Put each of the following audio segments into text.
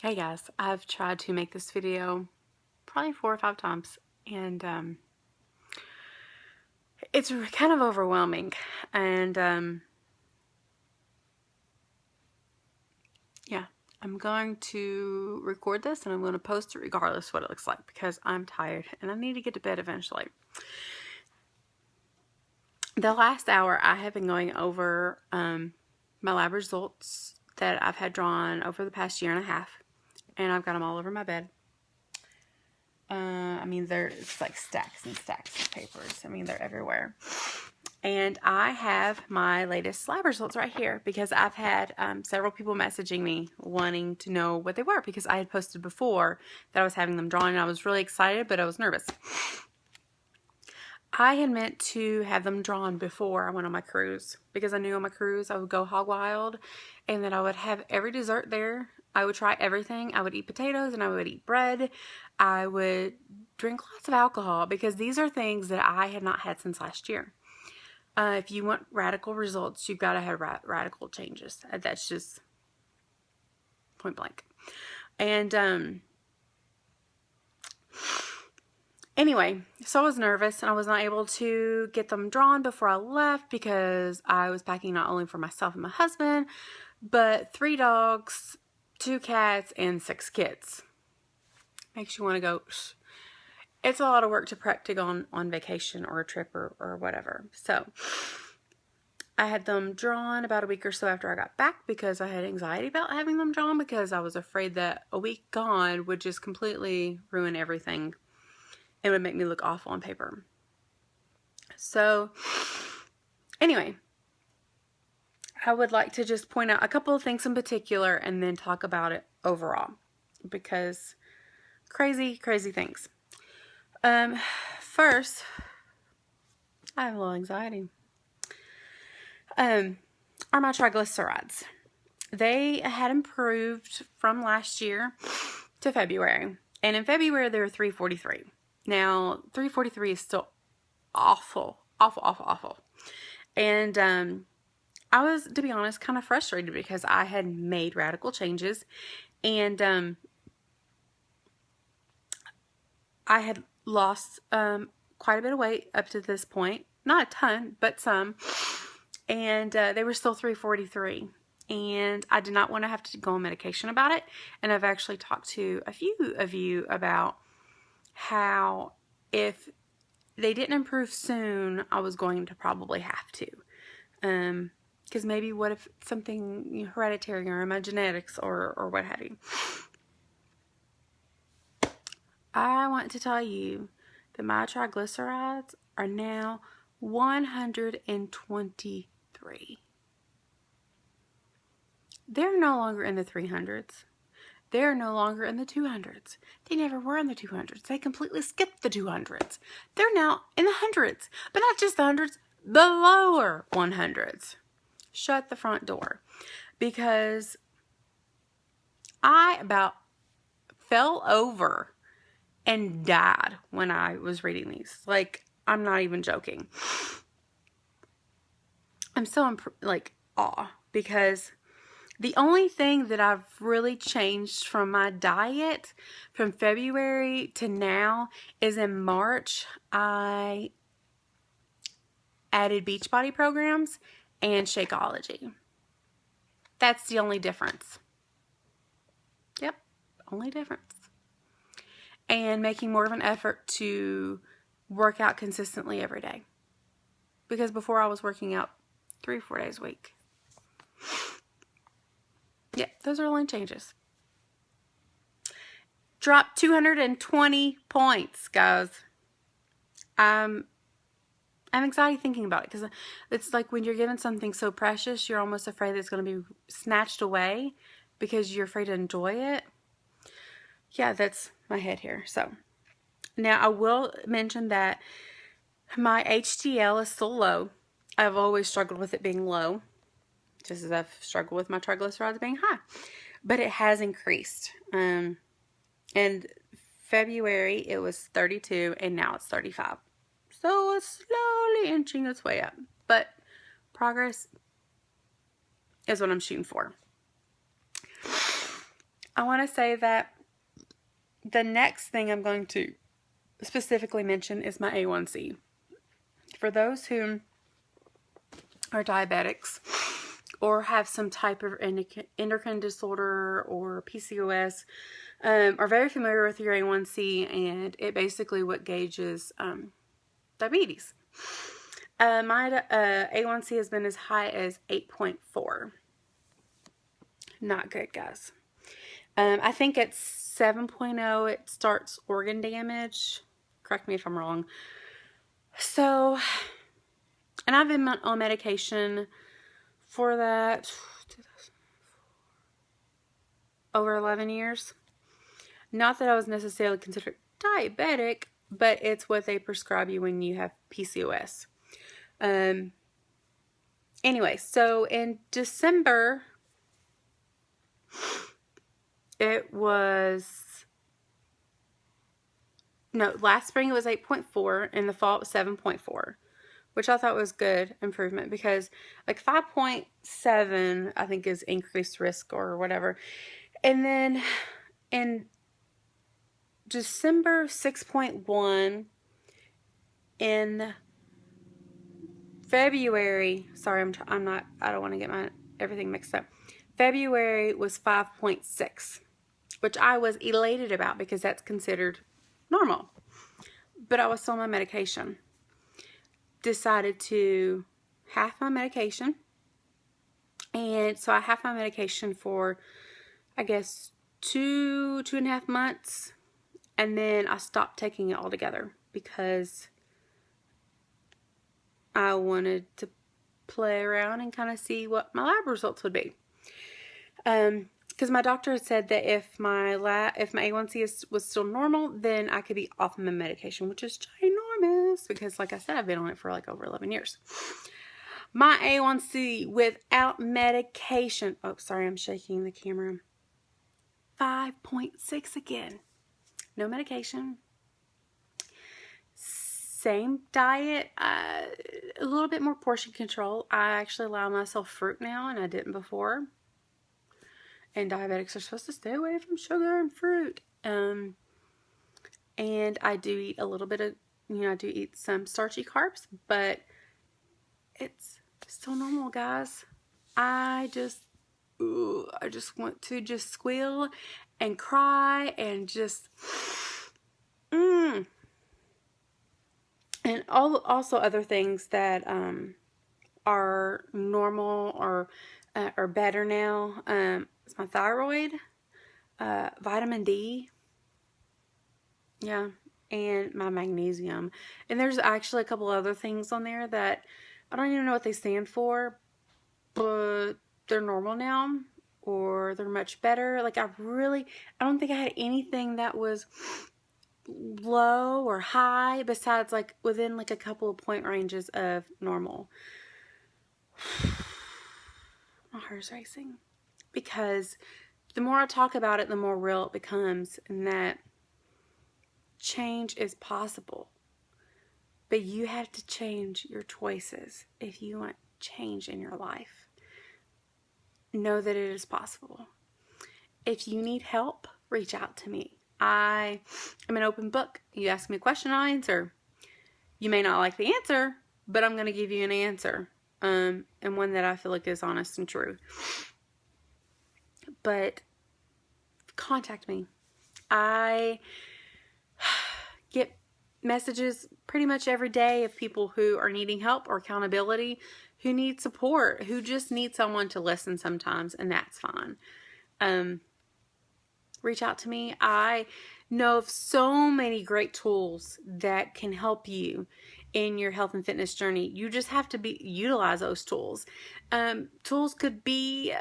Hey guys, I've tried to make this video probably 4 or 5 times, and it's kind of overwhelming, and yeah, I'm going to record this and I'm going to post it regardless of what it looks like because I'm tired and I need to get to bed eventually. The last hour I have been going over my lab results that I've had drawn over the past year and a half, and I've got them all over my bed. I mean, it's like stacks and stacks of papers. I mean, they're everywhere. And I have my latest lab results right here because I've had several people messaging me wanting to know what they were because I had posted before that I was having them drawn and I was really excited, but I was nervous. I had meant to have them drawn before I went on my cruise because I knew on my cruise I would go hog wild and that I would have every dessert there. I would try everything. I would eat potatoes and I would eat bread. I would drink lots of alcohol because these are things that I had not had since last year. If you want radical results, you've got to have radical changes. That's just point blank. And anyway, so I was nervous and I was not able to get them drawn before I left because I was packing not only for myself and my husband, but 3 dogs, 2 cats, and 6 kids. Makes you want to go. It's a lot of work to prep to go on vacation or a trip or whatever. So I had them drawn about a week or so after I got back because I had anxiety about having them drawn because I was afraid that a week gone would just completely ruin everything. It would make me look awful on paper. So anyway, I would like to just point out a couple of things in particular and then talk about it overall because crazy things. First, I have a little anxiety. Are my triglycerides. They had improved from last year to February. And in February, they were 343. Now, 343 is still awful. And I was, to be honest, kind of frustrated because I had made radical changes. And I had lost quite a bit of weight up to this point. Not a ton, but some. And they were still 343. And I did not want to have to go on medication about it. And I've actually talked to a few of you about how if they didn't improve soon, I was going to probably have to. Because maybe what if something hereditary or in my genetics or what have you. I want to tell you that my triglycerides are now 123. They're no longer in the 300s. They're no longer in the 200s. They never were in the 200s. They completely skipped the 200s. They're now in the hundreds, but not just the hundreds, the lower 100s. Shut the front door because I about fell over and died when I was reading these. Like, I'm not even joking. I'm so in awe because the only thing that I've really changed from my diet from February to now is in March, I added Beachbody programs and Shakeology. That's the only difference. Yep, only difference. And making more of an effort to work out consistently every day. Because before I was working out 3 or 4 days a week. Yeah, those are only changes. Dropped 220 points, guys. I'm excited thinking about it because it's like when you're given something so precious, you're almost afraid that it's going to be snatched away because you're afraid to enjoy it. Yeah, that's my head here. So now I will mention that my HDL is still low. I've always struggled with it being low, just as I've struggled with my triglycerides being high. But it has increased. In February, it was 32, and now it's 35. So it's slowly inching its way up. But progress is what I'm shooting for. I want to say that the next thing I'm going to specifically mention is my A1C. For those who are diabetics or have some type of endocrine disorder or PCOS, are very familiar with your A1C, and it basically what gauges diabetes. My A1C has been as high as 8.4. Not good, guys. I think at 7.0 it starts organ damage. Correct me if I'm wrong. So, and I've been on medication for that over 11 years. Not that I was necessarily considered diabetic, but it's what they prescribe you when you have PCOS. Anyway, so in December, last spring it was 8.4, in the fall it was 7.4, which I thought was good improvement, because like 5.7 I think is increased risk or whatever. And then in December, 6.1. In February, sorry, I don't want to get everything mixed up. February was 5.6, which I was elated about because that's considered normal. But I was still on my medication. Decided to half my medication. And so I half my medication for, I guess, 2.5 months. And then I stopped taking it altogether because I wanted to play around and kind of see what my lab results would be. Because my doctor had said that if my A1C was still normal, then I could be off my medication, which is ginormous because, like I said, I've been on it for like over 11 years. My A1C without medication, oh, sorry, I'm shaking the camera, 5.6 again. No medication. Same diet, a little bit more portion control. I actually allow myself fruit now, and I didn't before. And diabetics are supposed to stay away from sugar and fruit. And I do eat a little bit of, I do eat some starchy carbs, but it's still normal, guys. I just want to just squeal and cry and just, And also other things that are normal or are better now. It's my thyroid, vitamin D, yeah, and my magnesium. And there's actually a couple other things on there that I don't even know what they stand for, but they're normal now, or they're much better. Like I don't think I had anything that was low or high besides like within like a couple of point ranges of normal. My heart's racing because the more I talk about it, the more real it becomes, and that change is possible. But you have to change your choices if you want change in your life. Know that it is possible. If you need help, reach out to me. I am an open book. You ask me a question, I'll answer. You may not like the answer, but I'm going to give you an answer. And one that I feel like is honest and true. But contact me. I get messages pretty much every day of people who are needing help or accountability, who need support, who just need someone to listen sometimes, and that's fine. Reach out to me. I know of so many great tools that can help you in your health and fitness journey. You just have to utilize those tools. Tools could be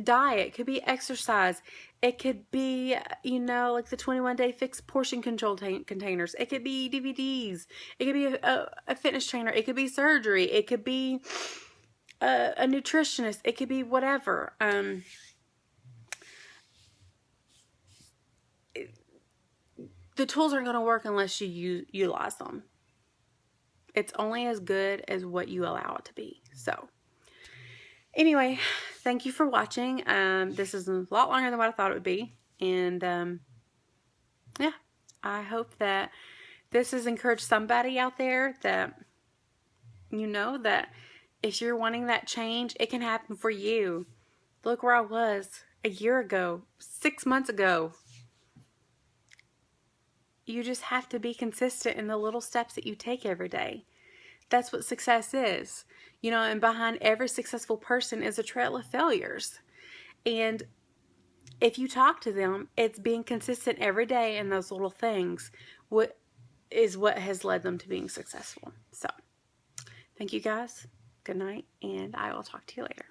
diet, could be exercise, it could be, like the 21-day fixed portion control containers, it could be DVDs, it could be a fitness trainer, it could be surgery, it could be a nutritionist, it could be whatever. The tools aren't going to work unless you utilize them. It's only as good as what you allow it to be. So, anyway, thank you for watching. This is a lot longer than what I thought it would be. And yeah, I hope that this has encouraged somebody out there that, you know, that if you're wanting that change, it can happen for you. Look where I was a year ago, 6 months ago. You just have to be consistent in the little steps that you take every day. That's what success is. You know, and behind every successful person is a trail of failures. And if you talk to them, it's being consistent every day in those little things what has led them to being successful. So, thank you guys. Good night, and I will talk to you later.